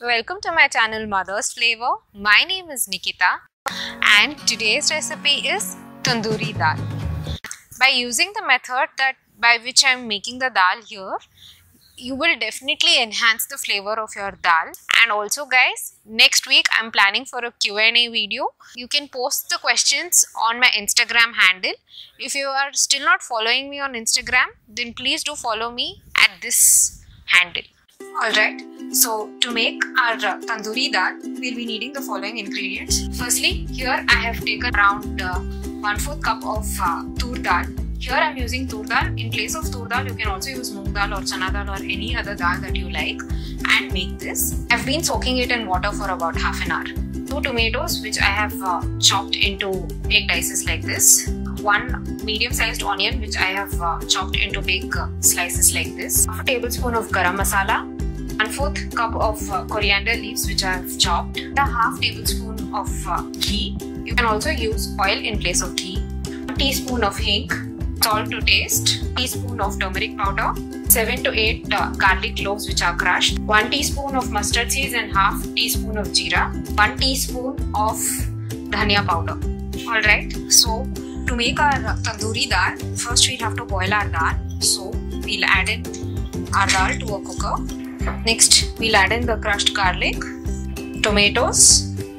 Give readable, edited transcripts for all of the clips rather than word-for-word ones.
Welcome to my channel Mother's Flavor. My name is Nikita and today's recipe is Tandoori dal. By using the method by which I am making the dal here, you will definitely enhance the flavor of your dal. And also guys, next week I am planning for a Q&A video. You can post the questions on my Instagram handle. If you are still not following me on Instagram, then please do follow me at this handle. Alright, so to make our tandoori dal, we'll be needing the following ingredients. Firstly, here I have taken around 1/4 cup of Toor dal. Here I am using Toor dal. In place of Toor dal, you can also use Moong dal or Chana dal or any other dal that you like and make this. I've been soaking it in water for about half an hour. 2 tomatoes which I have chopped into big dices like this. 1 medium-sized onion which I have chopped into big slices like this. 1 tablespoon of Garam masala. 1/4 cup of coriander leaves which I have chopped. 1/2 tablespoon of ghee. You can also use oil in place of ghee. 1 teaspoon of hing. Salt to taste. 1 teaspoon of turmeric powder. 7 to 8 garlic cloves which are crushed. 1 teaspoon of mustard seeds and 1/2 teaspoon of jeera. 1 teaspoon of Daniya powder. Alright, so to make our tandoori dal, first we'll have to boil our dal. So we'll add in our dal to a cooker. Next we'll add in the crushed garlic, tomatoes,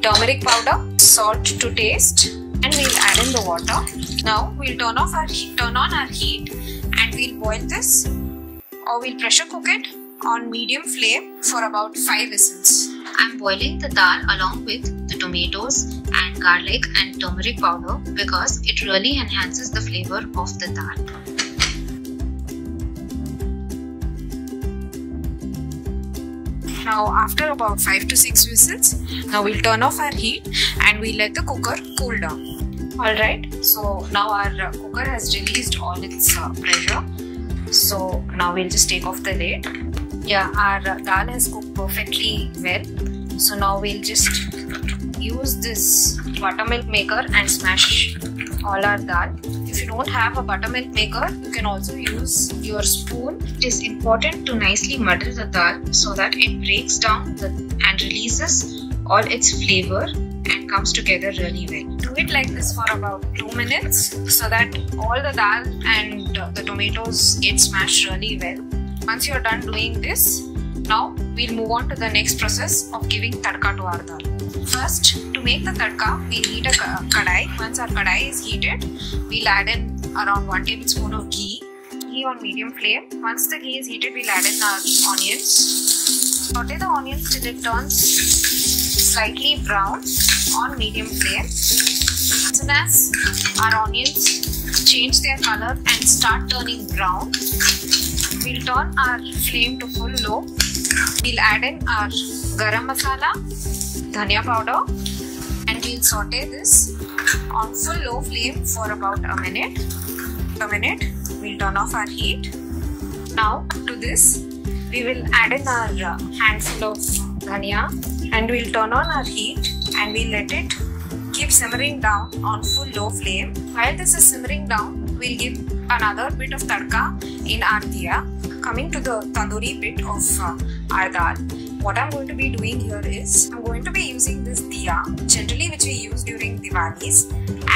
turmeric powder, salt to taste, and we'll add in the water. Now we'll turn on our heat and we'll boil this, or we'll pressure cook it on medium flame for about 5 whistles. I'm boiling the dal along with the tomatoes and garlic and turmeric powder because it really enhances the flavor of the dal. Now after about 5 to 6 whistles, now we'll turn off our heat and we'll let the cooker cool down. Alright, so now our cooker has released all its pressure. So now we'll just take off the lid. Yeah, our dal has cooked perfectly well. So now we'll just use this buttermilk maker and smash all our dal. If you don't have a buttermilk maker, you can also use your spoon. It is important to nicely muddle the dal so that it breaks down and releases all its flavor and comes together really well. Do it like this for about 2 minutes so that all the dal and the tomatoes get smashed really well. Once you're done doing this, now we'll move on to the next process of giving tadka to our dal. First, to make the tadka, we'll heat a kadai. Once our kadai is heated, we'll add in around 1 tablespoon of ghee. Ghee on medium flame. Once the ghee is heated, we'll add in our onions. Saute the onions till it turns slightly brown on medium flame. As soon as our onions change their color and start turning brown, we'll turn our flame to full low. We'll add in our Garam masala, Daniya powder, and we'll saute this on full low flame for about a minute. We'll turn off our heat. Now to this, we will add in our handful of Daniya and we'll turn on our heat and we'll let it keep simmering down on full low flame. While this is simmering down, we'll give another bit of tadka in our diya. Coming to the tandoori bit of our dal, what I'm going to be doing here is I'm going to be using this diya, generally which we use during Diwalis,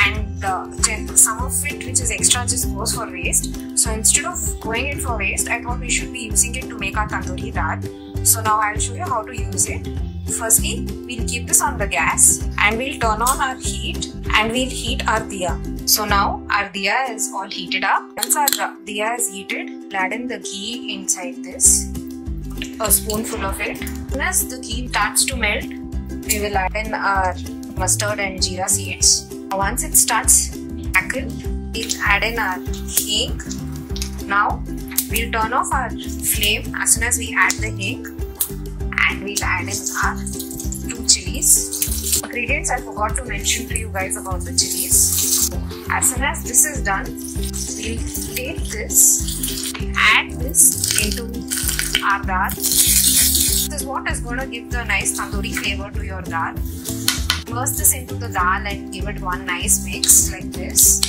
and some of it which is extra just goes for waste. So instead of going it for waste, I thought we should be using it to make our tandoori dal. So now I'll show you how to use it. Firstly, we'll keep this on the gas and we'll turn on our heat and we'll heat our diya. So now our diya is all heated up. Once our diya is heated, we'll add in the ghee inside this, a spoonful of it. As the ghee starts to melt, we will add in our mustard and jeera seeds. Once it starts to crackle, we'll add in our hing. Now we'll turn off our flame as soon as we add the hing, and we'll add in our 2 chilies. Ingredients I forgot to mention to you guys about the chilies. As soon as this is done, we'll take this, add this into our dal. This is what is going to give the nice tandoori flavor to your dal. Immerse this into the dal and give it one nice mix like this.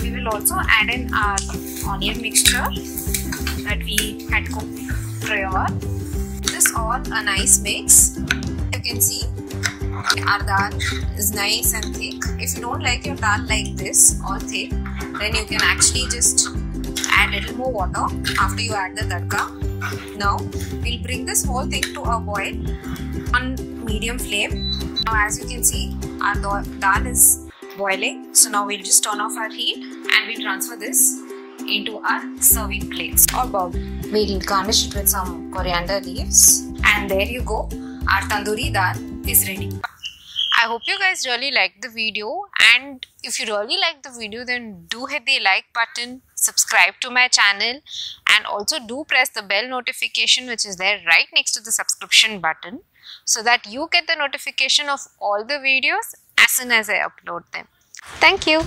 We will also add in our onion mixture that we had cooked prior. This all a nice mix. You can see our dal is nice and thick. If you don't like your dal like this or thick, then you can actually just add a little more water after you add the tadka. Now we'll bring this whole thing to a boil on medium flame. Now as you can see, our dal is boiling. So now we'll just turn off our heat and we'll transfer this into our serving plates or bowl. We'll garnish it with some coriander leaves, and there you go, our tandoori dal is ready. I hope you guys really liked the video, and if you really liked the video, then do hit the like button, subscribe to my channel, and also do press the bell notification which is there right next to the subscription button, so that you get the notification of all the videos as soon as I upload them. Thank you.